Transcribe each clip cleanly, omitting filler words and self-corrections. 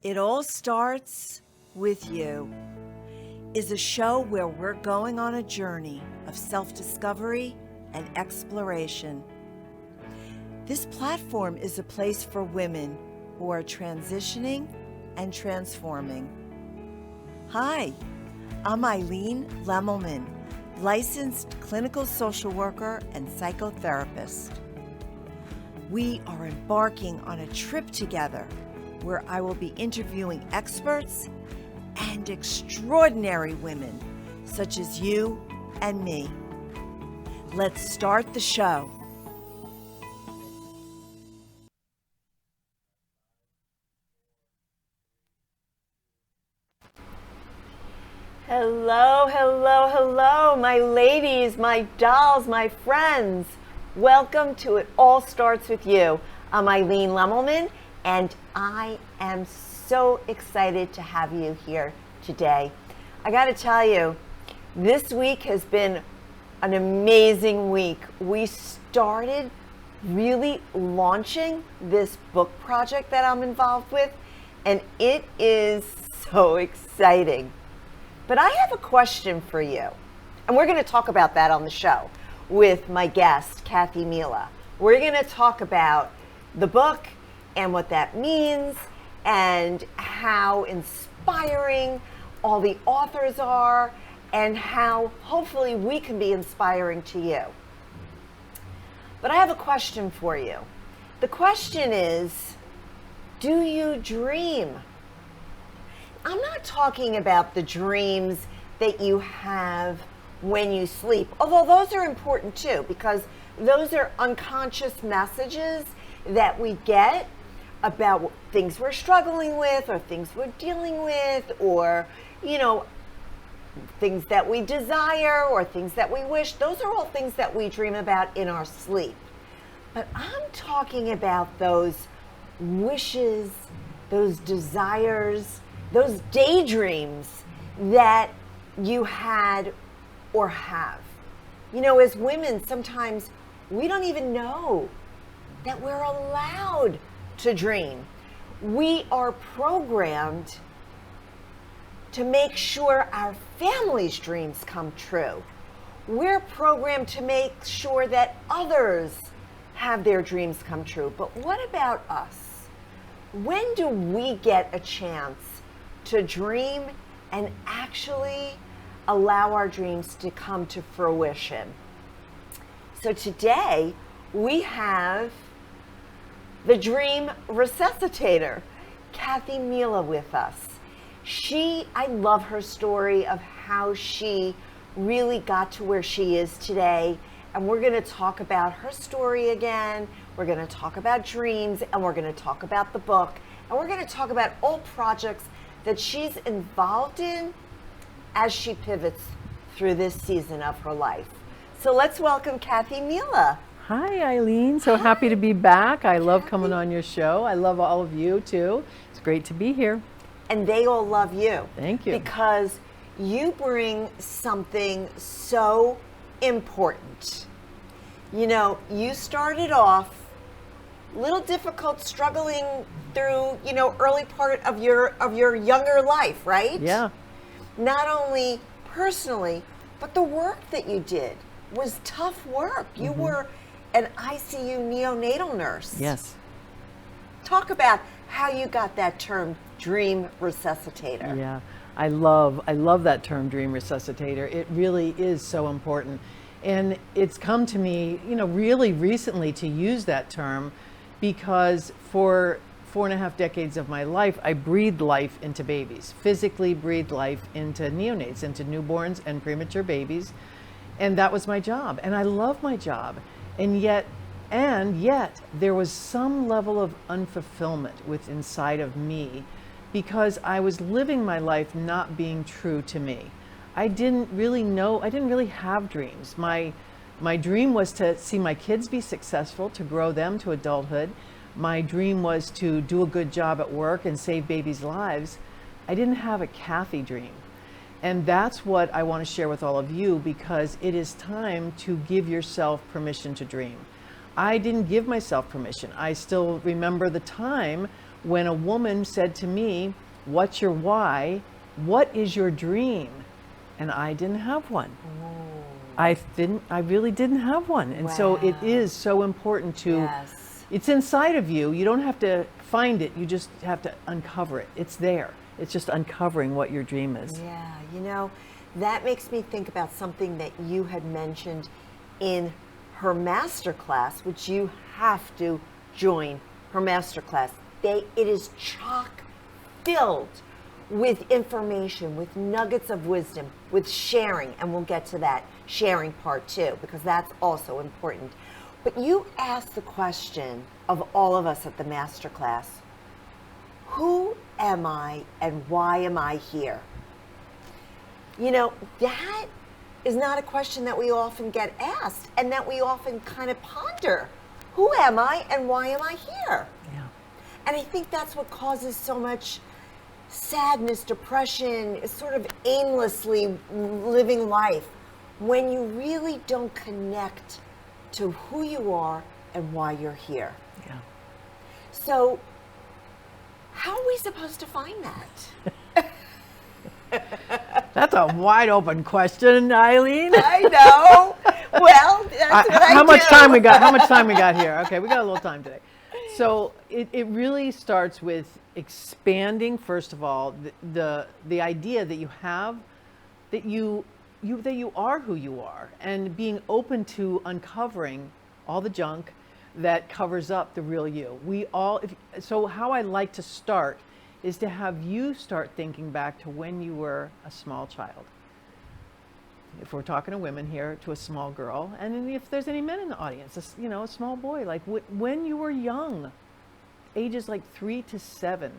It All Starts With You is a show where we're going on a journey of self-discovery and exploration. This platform is a place for women who are transitioning and transforming. Hi, I'm Eileen Lemelman, licensed clinical social worker and psychotherapist. We are embarking on a trip together where I will be interviewing experts and extraordinary women such as you and me. Let's start the show. Hello, hello, hello, my ladies, my dolls, my friends. Welcome to It All Starts With You. I'm Eileen Lemelman, and I am so excited to have you here today. I got to tell you, this week has been an amazing week. We started really launching this book project that I'm involved with, and it is so exciting. But I have a question for you, and we're going to talk about that on the show with my guest, Kathy Mela. We're going to talk about the book and what that means and how inspiring all the authors are and how hopefully we can be inspiring to you. But I have a question for you. The question is, do you dream? I'm not talking about the dreams that you have when you sleep, although those are important too, because those are unconscious messages that we get about things we're struggling with or things we're dealing with, or, things that we desire or things that we wish. Those are all things that we dream about in our sleep. But I'm talking about those wishes, those desires, those daydreams that you had or have. As women, sometimes we don't even know that we're allowed to dream. We are programmed to make sure our family's dreams come true. We're programmed to make sure that others have their dreams come true. But what about us? When do we get a chance to dream and actually allow our dreams to come to fruition? So today we have the dream resuscitator, Kathy Mela, with us. I love her story of how she really got to where she is today. And we're going to talk about her story again. We're going to talk about dreams, and we're going to talk about the book. And we're going to talk about all projects that she's involved in as she pivots through this season of her life. So let's welcome Kathy Mela. Hi, Eileen. So happy to be back. I love coming on your show. I love all of you too. It's great to be here. And they all love you. Thank you. Because you bring something so important. You started off a little difficult, struggling through, early part of your younger life, right? Yeah. Not only personally, but the work that you did was tough work. You were an ICU neonatal nurse. Yes. Talk about how you got that term, dream resuscitator. Yeah. I love that term, dream resuscitator. It really is so important. And it's come to me, really recently to use that term, because for 4.5 decades of my life, I breathed life into babies, physically breathed life into neonates, into newborns and premature babies. And that was my job. And I love my job. And yet there was some level of unfulfillment within inside of me, because I was living my life not being true to me. I didn't really have dreams. My dream was to see my kids be successful, to grow them to adulthood. My dream was to do a good job at work and save babies' lives. I didn't have a Kathy dream. And that's what I want to share with all of you, because it is time to give yourself permission to dream. I didn't give myself permission. I still remember the time when a woman said to me, "What's your why? What is your dream?" And I didn't have one. I really didn't have one. And so it is so important to, it's inside of you. You don't have to find it. You just have to uncover it. It's there. It's just uncovering what your dream is. Yeah, you know, that makes me think about something that you had mentioned in her masterclass, which you have to join her masterclass. It is chock filled with information, with nuggets of wisdom, with sharing, and we'll get to that sharing part too, because that's also important. But you asked the question of all of us at the masterclass, who am I and why am I here? You know, that is not a question that we often get asked and that we often kind of ponder. Who am I and why am I here? Yeah. And I think that's what causes so much sadness, depression, sort of aimlessly living life, when you really don't connect to who you are and why you're here. Yeah. So, how are we supposed to find that? That's a wide open question, Eileen. I know. Well, that's what how I much do. time we got? How much time we got here? Okay, we got a little time today. So it really starts with expanding, first of all, the idea that you have, that you are who you are, and being open to uncovering all the junk that covers up the real you. So how I like to start is to have you start thinking back to when you were a small child. If we're talking to women here, to a small girl, and if there's any men in the audience, a small boy, like when you were young, ages like 3 to 7,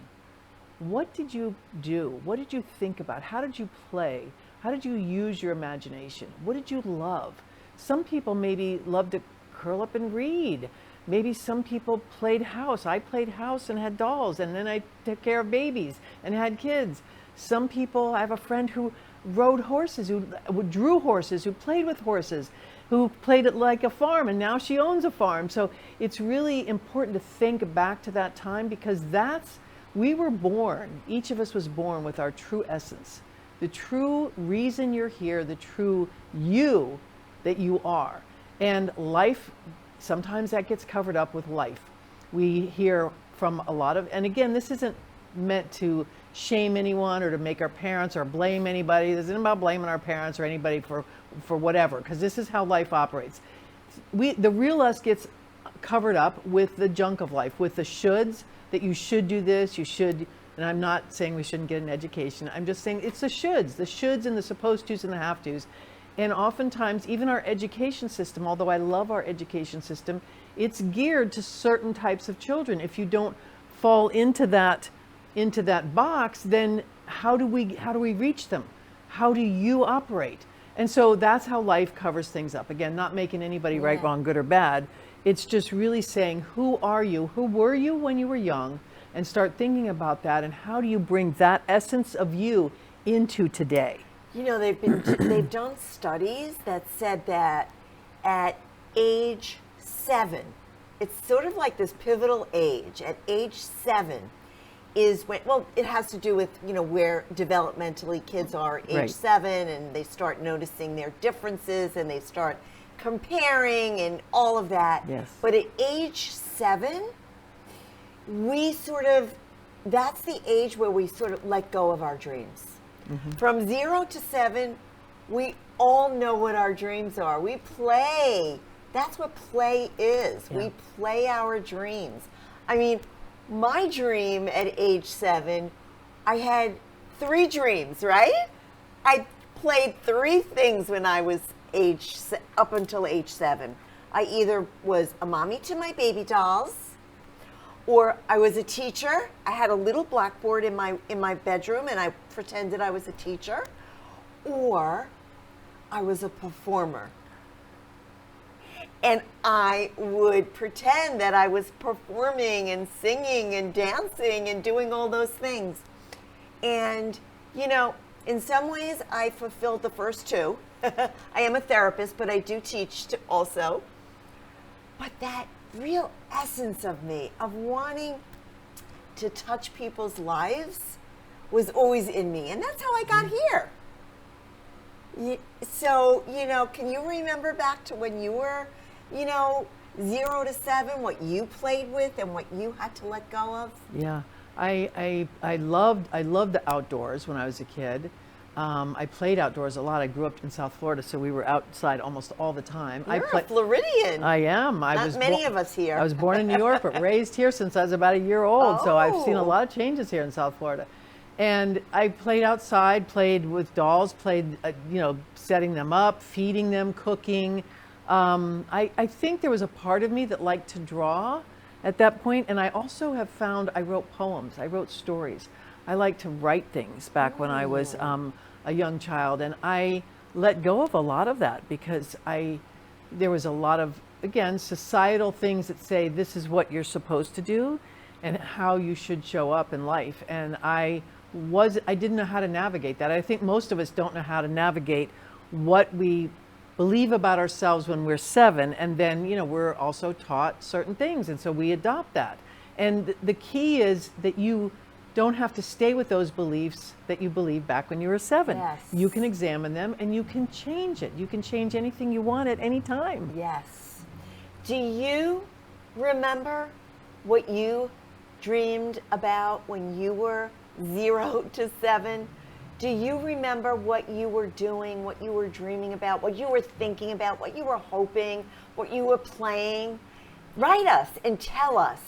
what did you do? What did you think about? How did you play? How did you use your imagination? What did you love? Some people maybe loved to curl up and read. Maybe some people played house. I played house and had dolls, and then I took care of babies and had kids. Some people, I have a friend who rode horses, who drew horses, who played with horses, who played it like a farm, and now she owns a farm. So it's really important to think back to that time, because we were born, each of us was born with our true essence, the true reason you're here, the true you that you are. And life, sometimes that gets covered up with life. We hear from a lot of, and again, this isn't meant to shame anyone or to make our parents or blame anybody. This isn't about blaming our parents or anybody for whatever, because this is how life operates. The real us gets covered up with the junk of life, with the shoulds, that you should do this, you should, and I'm not saying we shouldn't get an education. I'm just saying it's the shoulds and the supposed tos and the have tos. And oftentimes, even our education system, although I love our education system, it's geared to certain types of children. If you don't fall into that box, then how do we reach them? How do you operate? And so that's how life covers things up. Again, not making anybody right, wrong, good, or bad. It's just really saying, who are you? Who were you when you were young? And start thinking about that, and how do you bring that essence of you into today? You know, they've done studies that said that at age 7, it's sort of like this pivotal age. At age 7 is when, well, it has to do with, where developmentally kids are age 7, and they start noticing their differences and they start comparing and all of that. Yes. But at age 7, that's the age where we sort of let go of our dreams. Mm-hmm. From 0 to 7, we all know what our dreams are. We play. That's what play is. Yeah. We play our dreams. I mean, my dream at age 7, I had 3 dreams, right? I played 3 things when I was up until age 7. I either was a mommy to my baby dolls, or I was a teacher. I had a little blackboard in my bedroom, and I pretended I was a teacher. Or I was a performer. And I would pretend that I was performing and singing and dancing and doing all those things. And, in some ways, I fulfilled the first 2. I am a therapist, but I do teach also. But that real essence of me, of wanting to touch people's lives was always in me. And that's how I got here. So, can you remember back to when you were, 0 to 7, what you played with and what you had to let go of? Yeah, I loved the outdoors when I was a kid. I played outdoors a lot. I grew up in South Florida, so we were outside almost all the time. You're a Floridian. I am. Not many of us here. I was born in New York, but raised here since I was about a year old. So I've seen a lot of changes here in South Florida. And I played outside, played with dolls, played, setting them up, feeding them, cooking. I think there was a part of me that liked to draw at that point. And I also have found I wrote poems. I wrote stories. I liked to write things back when I was a young child. And I let go of a lot of that because there was a lot of, again, societal things that say this is what you're supposed to do and how you should show up in life. And I didn't know how to navigate that. I think most of us don't know how to navigate what we believe about ourselves when we're 7, and then we're also taught certain things, and so we adopt that. And the key is that you don't have to stay with those beliefs that you believed back when you were 7. Yes. You can examine them and you can change it. You can change anything you want at any time. Yes. Do you remember what you dreamed about when you were 0 to 7? Do you remember what you were doing, what you were dreaming about, what you were thinking about, what you were hoping, what you were playing? Write us and tell us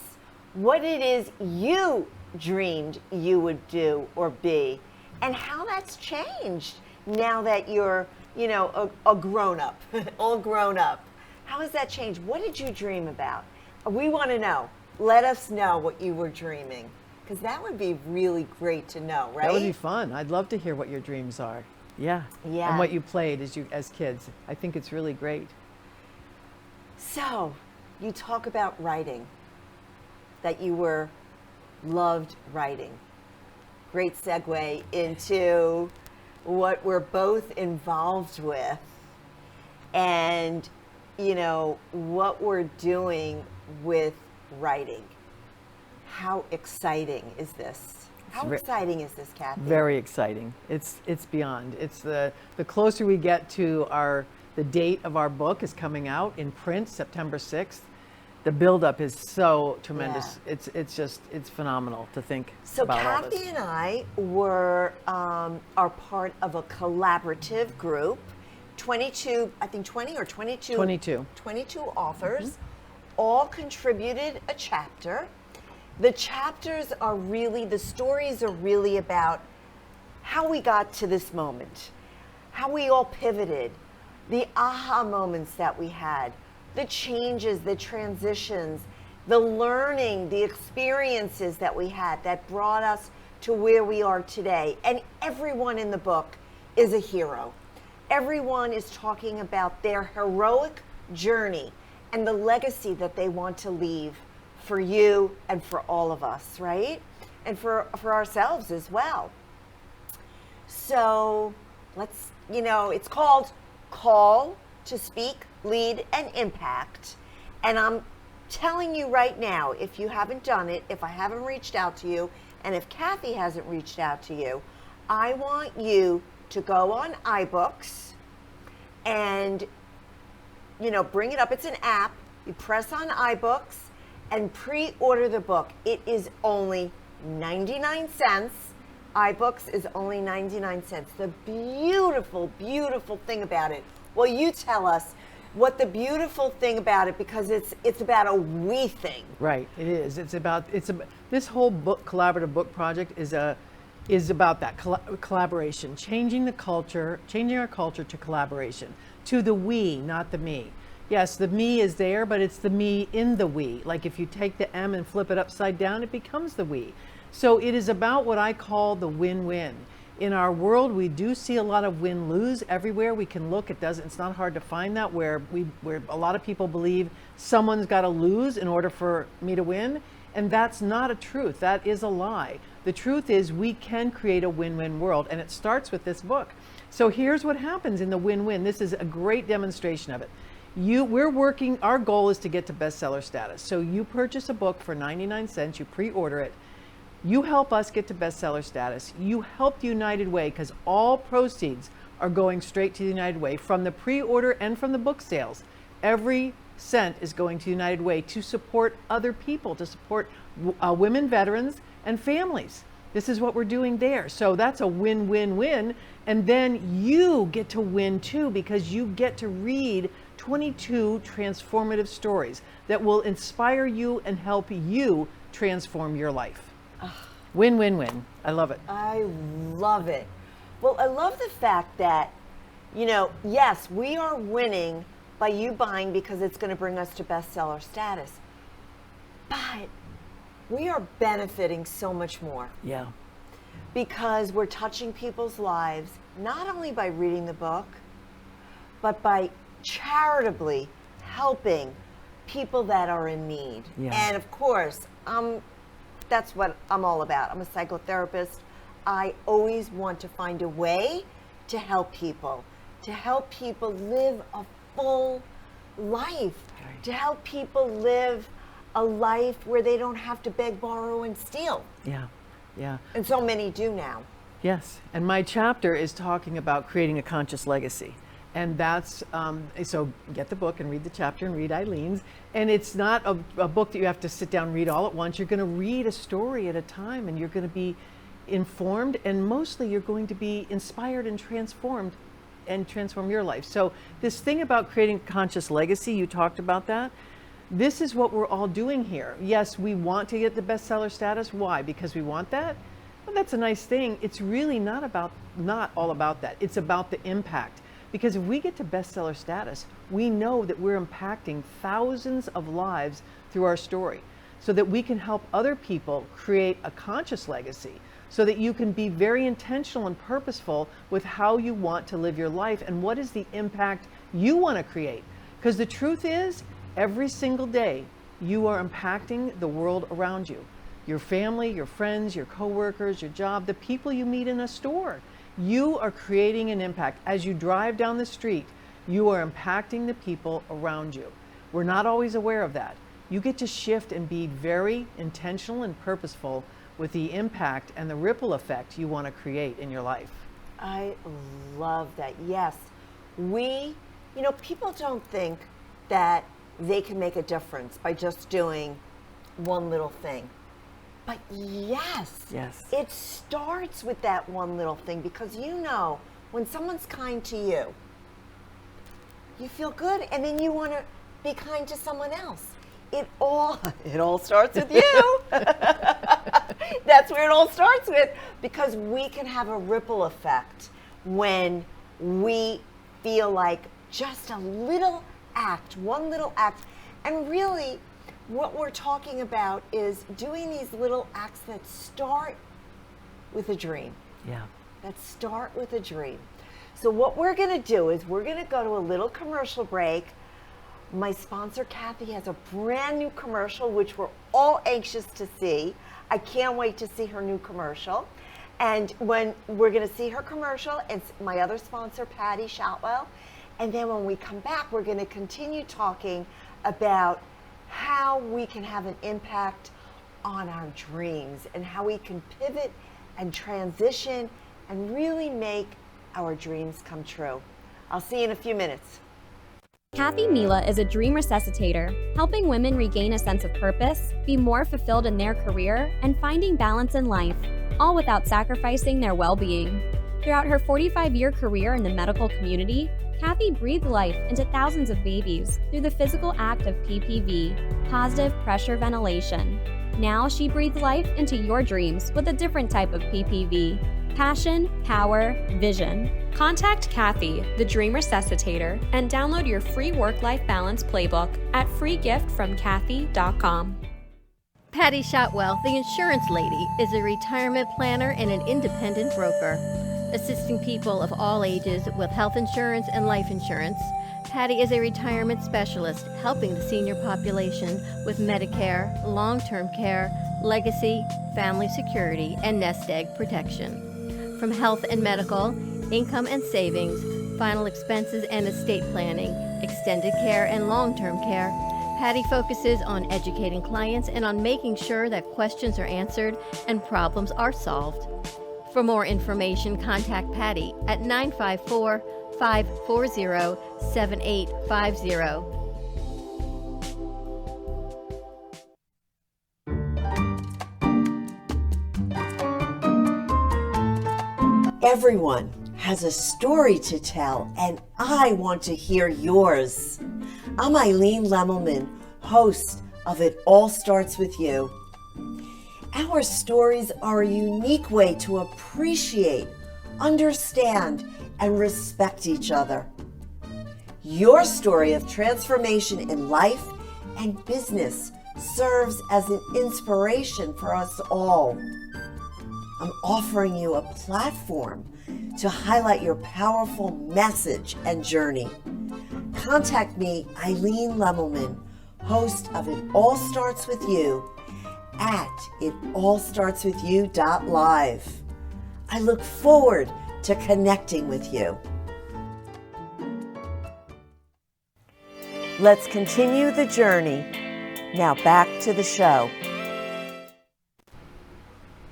what it is you dreamed you would do or be, and how that's changed now that you're, a grown-up, all grown up. How has that changed? What did you dream about? We want to know. Let us know what you were dreaming, because that would be really great to know, right? That would be fun. I'd love to hear what your dreams are. Yeah. Yeah. And what you played as kids. I think it's really great. So, you talk about writing, that you loved writing. Great segue into what we're both involved with and, what we're doing with writing. How exciting is this? How exciting is this, Kathy? Very exciting. It's beyond. It's the closer we get to the date of our book is coming out in print September 6th. The buildup is so tremendous. Yeah. It's phenomenal to think about all this. So Kathy and I are part of a collaborative group. 22 authors, all contributed a chapter. The chapters are the stories are really about how we got to this moment, how we all pivoted, the aha moments that we had, the changes, the transitions, the learning, the experiences that we had that brought us to where we are today. And everyone in the book is a hero. Everyone is talking about their heroic journey and the legacy that they want to leave for you and for all of us, right? And for ourselves as well. So let's, it's called Call to Speak, Lead, and Impact. And I'm telling you right now, if you haven't done it, if I haven't reached out to you, and if Kathy hasn't reached out to you, I want you to go on iBooks and, bring it up. It's an app. You press on iBooks and pre-order the book. It is only 99 cents. iBooks is only 99 cents. The beautiful, beautiful thing about it. Well, you tell us what the beautiful thing about it, because it's about a we thing. Right, it is. This whole collaborative book project is about that collaboration, changing our culture to collaboration, to the we, not the me. Yes, the me is there, but it's the me in the we. Like if you take the M and flip it upside down, it becomes the we. So it is about what I call the win-win. In our world, we do see a lot of win-lose everywhere. We can look. It's not hard to find that where a lot of people believe someone's got to lose in order for me to win. And that's not a truth. That is a lie. The truth is we can create a win-win world, and it starts with this book. So here's what happens in the win-win. This is a great demonstration of it. Our goal is to get to bestseller status. So you purchase a book for 99 cents, you pre-order it. You help us get to bestseller status. You help the United Way, because all proceeds are going straight to the United Way from the pre-order and from the book sales. Every cent is going to the United Way to support other people, to support women veterans and families. This is what we're doing there. So that's a win-win-win. And then you get to win too, because you get to read 22 transformative stories that will inspire you and help you transform your life. Win-win-win. I love it. I love it. Well, I love the fact that, yes, we are winning by you buying because it's going to bring us to bestseller status. But we are benefiting so much more. Yeah. Because we're touching people's lives, not only by reading the book, but by charitably helping people that are in need. Yeah. And of course, that's what I'm all about. I'm a psychotherapist. I always want to find a way to help people live a full life, Right. to help people live a life where they don't have to beg, borrow, and steal. Yeah. Yeah. And so many do now. Yes. And my chapter is talking about creating a conscious legacy. And that's, so get the book and read the chapter and read Eileen's. And it's not a book that you have to sit down and read all at once. You're going to read a story at a time, and you're going to be informed, and mostly you're going to be inspired and transformed and transform your life. So this thing about creating conscious legacy, you talked about that. This is what we're all doing here. Yes, we want to get the bestseller status. Why? Because we want that? Well, that's a nice thing. It's really not all about that. It's about the impact. Because if we get to bestseller status, we know that we're impacting thousands of lives through our story, so that we can help other people create a conscious legacy, so that you can be very intentional and purposeful with how you want to live your life and what is the impact you want to create. Because the truth is, every single day, you are impacting the world around you. Your family, your friends, your coworkers, your job, the people you meet in a store. You are creating an impact. As you drive down the street, you are impacting the people around you. We're not always aware of that. You get to shift and be very intentional and purposeful with the impact and the ripple effect you want to create in your life. I love that. Yes. People don't think that they can make a difference by just doing one little thing. But yes, it starts with that one little thing, because when someone's kind to you, you feel good, and then you want to be kind to someone else. It all starts with you. That's where it all starts with, because we can have a ripple effect when we feel like just a little act, one little act, and really what we're talking about is doing these little acts that start with a dream. Yeah. That start with a dream. So what we're going to do is we're going to go to a little commercial break. My sponsor, Kathy, has a brand new commercial, which we're all anxious to see. I can't wait to see her new commercial. And when we're going to see her commercial, it's my other sponsor, Patti, Shotwell. And then when we come back, we're going to continue talking about how we can have an impact on our dreams and how we can pivot and transition and really make our dreams come true. I'll see you in a few minutes. Kathy Mela is a dream resuscitator, helping women regain a sense of purpose, be more fulfilled in their career, and finding balance in life, all without sacrificing their well-being. Throughout her 45-year career in the medical community, Kathy breathed life into thousands of babies through the physical act of PPV, positive pressure ventilation. Now she breathes life into your dreams with a different type of PPV. Passion, power, vision. Contact Kathy, the Dream Resuscitator, and download your free work-life balance playbook at freegiftfromkathy.com. Patti Shotwell, the insurance lady, is a retirement planner and an independent broker. Assisting people of all ages with health insurance and life insurance, Patti is a retirement specialist helping the senior population with Medicare, long-term care, legacy, family security, and nest egg protection. From health and medical, income and savings, final expenses and estate planning, extended care and long-term care, Patti focuses on educating clients and on making sure that questions are answered and problems are solved. For more information, contact Patti at 954-540-7850. Everyone has a story to tell, and I want to hear yours. I'm Eileen Lemelman, host of It All Starts With You. Our stories are a unique way to appreciate, understand, and respect each other. Your story of transformation in life and business serves as an inspiration for us all. I'm offering you a platform to highlight your powerful message and journey. Contact me, Eileen Lemelman, host of It All Starts With You, at itallstartswithyou.live. I look forward to connecting with you. Let's continue the journey. Now back to the show.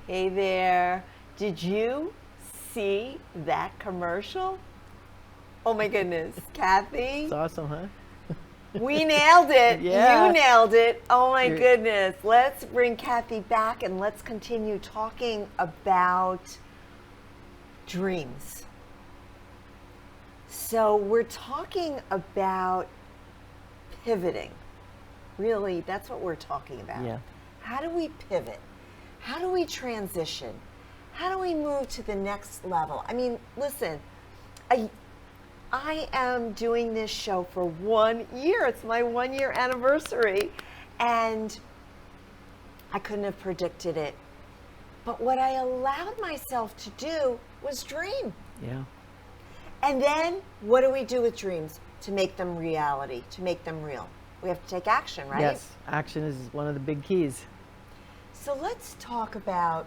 Hey there. Did you see that commercial? Oh my goodness, Kathy. It's awesome, huh? We nailed it. Yeah. You nailed it. Oh my goodness. Let's bring Kathy back and let's continue talking about dreams. So we're talking about pivoting. Really, that's what we're talking about. Yeah. How do we pivot? How do we transition? How do we move to the next level? I mean, listen, I am doing this show for 1 year. It's my 1 year anniversary. And I couldn't have predicted it. But what I allowed myself to do was dream. Yeah. And then what do we do with dreams to make them reality, to make them real? We have to take action, right? Yes, action is one of the big keys. So let's talk about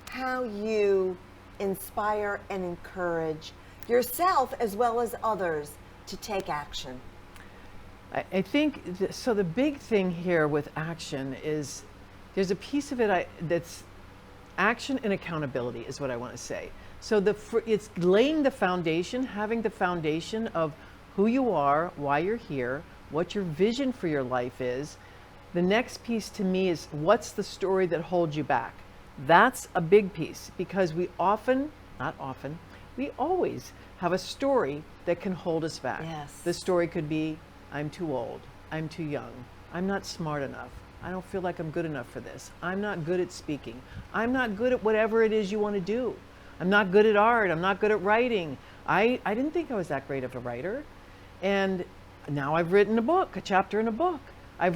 how you inspire and encourage yourself as well as others to take action. I think, so the big thing here with action is there's a piece of it that's action and accountability is what I want to say. So it's laying the foundation, having the foundation of who you are, why you're here, what your vision for your life is. The next piece to me is what's the story that holds you back? That's a big piece because we always have a story that can hold us back. Yes. The story could be, I'm too old, I'm too young, I'm not smart enough, I don't feel like I'm good enough for this, I'm not good at speaking, I'm not good at whatever it is you want to do, I'm not good at art, I'm not good at writing, I didn't think I was that great of a writer, and now I've written a book, a chapter in a book. I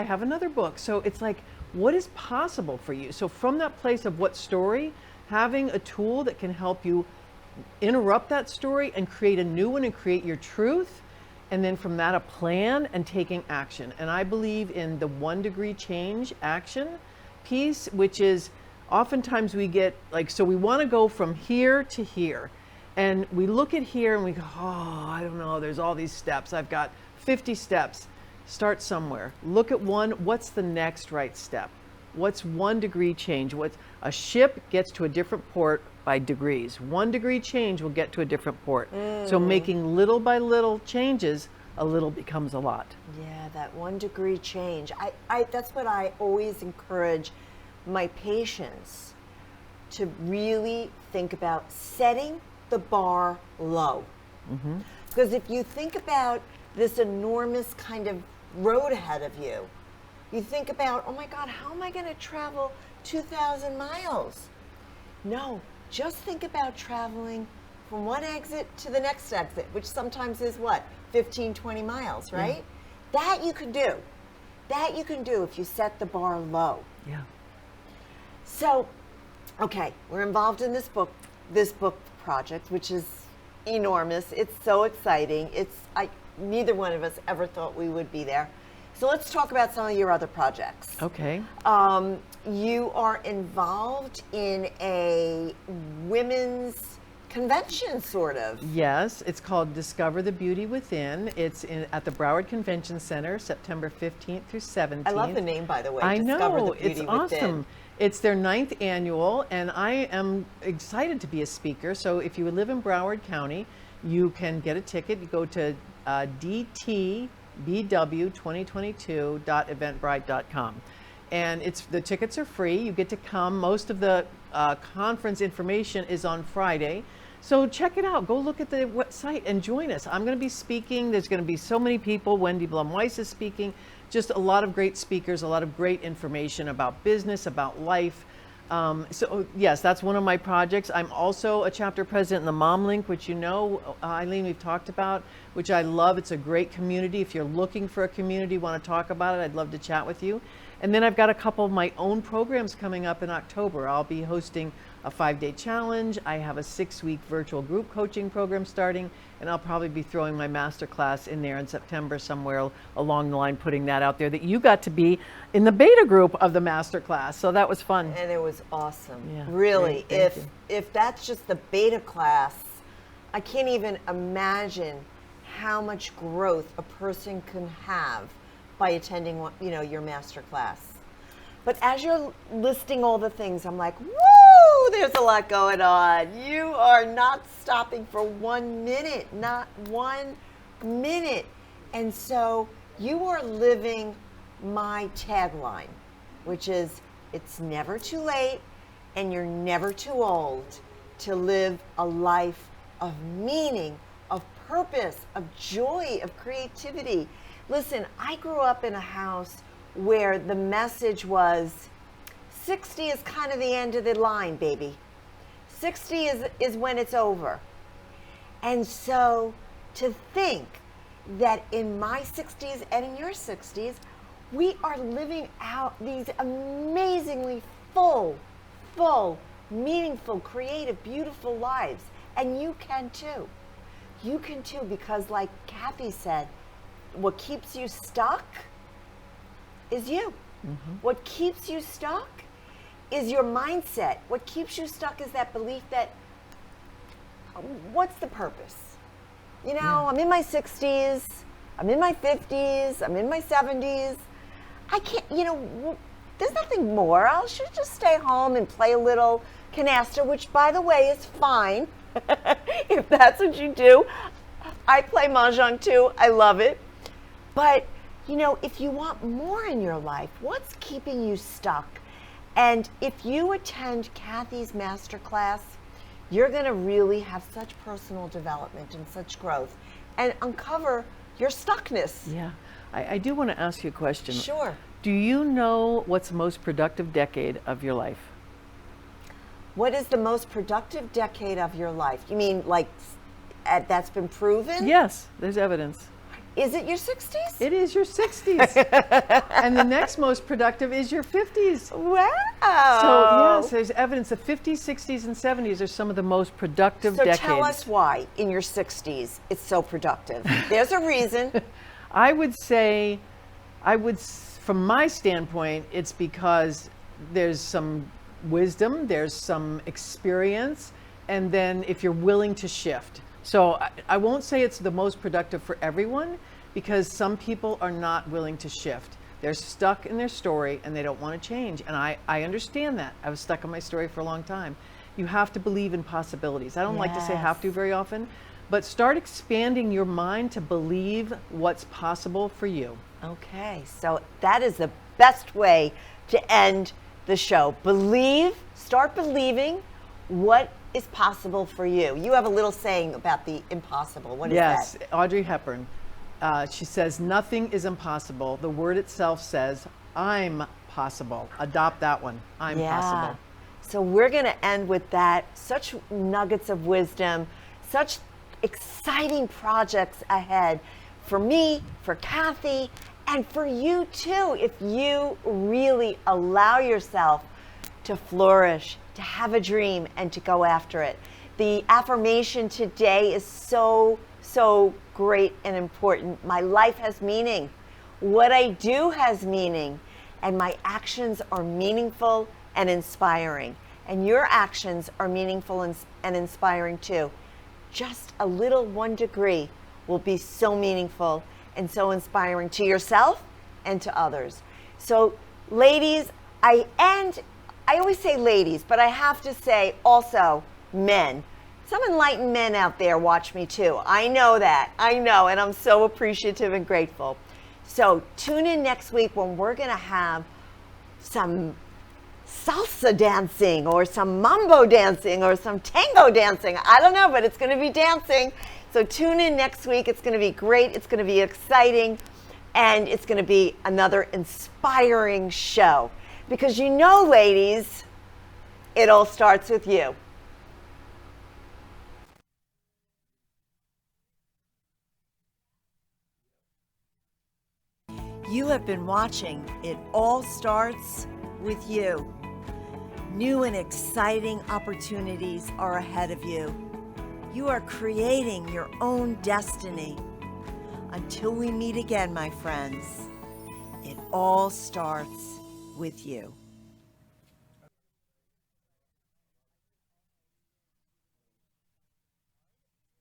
have another book. So it's like, what is possible for you? So from that place of what story, having a tool that can help you interrupt that story and create a new one and create your truth. And then from that, a plan and taking action. And I believe in the 1 degree change action piece, which is oftentimes we get like, so we want to go from here to here. And we look at here and we go, oh, I don't know, there's all these steps. I've got 50 steps. Start somewhere. Look at one. What's the next right step? What's 1 degree change? What's a ship gets to a different port by degrees. 1 degree change will get to a different port. So making little by little changes, a little becomes a lot. Yeah, that 1 degree change. That's what I always encourage my patients to really think about, setting the bar low. Mm-hmm. Because if you think about this enormous kind of road ahead of you, you think about, oh my God, how am I going to travel 2,000 miles? No, just think about traveling from one exit to the next exit, which sometimes is what, 15, 20 miles, right? Yeah. That you can do. That you can do if you set the bar low. Yeah. So, okay, we're involved in this book project, which is enormous. It's so exciting. Neither one of us ever thought we would be there. So let's talk about some of your other projects. Okay. You are involved in a women's convention, sort of. Yes, it's called Discover the Beauty Within. It's at the Broward Convention Center, September 15th through 17th. I love the name, by the way. I Discover know, the Beauty it's Within. awesome. It's their 9th annual, and I am excited to be a speaker. So if you live in Broward County, you can get a ticket. You go to dtbw2022.eventbrite.com. And the tickets are free. You get to come. Most of the conference information is on Friday. So check it out. Go look at the website and join us. I'm going to be speaking. There's going to be so many people. Wendy Blum-Weiss is speaking. Just a lot of great speakers, a lot of great information about business, about life. So yes, that's one of my projects. I'm also a chapter president in the Mom Link, which you know, Eileen, we've talked about, which I love. It's a great community. If you're looking for a community, want to talk about it, I'd love to chat with you. And then I've got a couple of my own programs coming up in October. I'll be hosting a 5-day challenge. I have a 6-week virtual group coaching program starting, and I'll probably be throwing my masterclass in there in September somewhere along the line, putting that out there, that you got to be in the beta group of the masterclass. So that was fun. And it was awesome. Yeah, really. great, thank you. If that's just the beta class, I can't even imagine how much growth a person can have by attending your master class. But as you're listing all the things, I'm like, woo, there's a lot going on. You are not stopping for 1 minute, not 1 minute. And so you are living my tagline, which is, it's never too late and you're never too old to live a life of meaning, of purpose, of joy, of creativity. Listen, I grew up in a house where the message was 60 is kind of the end of the line, baby. 60 is when it's over. And so to think that in my 60s and in your 60s, we are living out these amazingly full, meaningful, creative, beautiful lives. And you can too. You can too, because like Kathy said, what keeps you stuck is you. Mm-hmm. What keeps you stuck is your mindset. What keeps you stuck is that belief that, what's the purpose? I'm in my 60s, I'm in my 50s, I'm in my 70s. I can't, there's nothing more. I should just stay home and play a little canasta, which by the way is fine. If that's what you do. I play mahjong too. I love it. But if you want more in your life, what's keeping you stuck? And if you attend Kathy's masterclass, you're going to really have such personal development and such growth and uncover your stuckness. Yeah. I do want to ask you a question. Sure. Do you know what's the most productive decade of your life? What is the most productive decade of your life? You mean like that's been proven? Yes, there's evidence. Is it your 60s? It is your 60s. And the next most productive is your 50s. Wow. So yes, there's evidence. The 50s, 60s, and 70s are some of the most productive decades. So tell us why in your 60s it's so productive. There's a reason. I would say, from my standpoint, it's because there's some wisdom, there's some experience, and then if you're willing to shift. So I won't say it's the most productive for everyone, because some people are not willing to shift. They're stuck in their story and they don't want to change. And I understand that. I was stuck in my story for a long time. You have to believe in possibilities. I don't like to say have to very often, but start expanding your mind to believe what's possible for you. Okay, so that is the best way to end the show. Start believing what is possible for you. You have a little saying about the impossible. What is that? Yes, Audrey Hepburn. She says, nothing is impossible. The word itself says, I'm possible. Adopt that one. I'm possible. So we're going to end with that. Such nuggets of wisdom, such exciting projects ahead for me, for Kathy, and for you too, if you really allow yourself to flourish, to have a dream, and to go after it. The affirmation today is so great and important. My life has meaning. What I do has meaning, and my actions are meaningful and inspiring. and your actions are meaningful and inspiring too. Just a little 1 degree will be so meaningful and so inspiring to yourself and to others. So ladies, I always say ladies, but I have to say also men. Some enlightened men out there watch me too. I know that. I know, and I'm so appreciative and grateful. So tune in next week when we're going to have some salsa dancing or some mambo dancing or some tango dancing. I don't know, but it's going to be dancing. So tune in next week. It's going to be great. It's going to be exciting. And it's going to be another inspiring show. Because you know, ladies, it all starts with you. You have been watching It All Starts with You. New and exciting opportunities are ahead of you. You are creating your own destiny. Until we meet again, my friends, it all starts with you.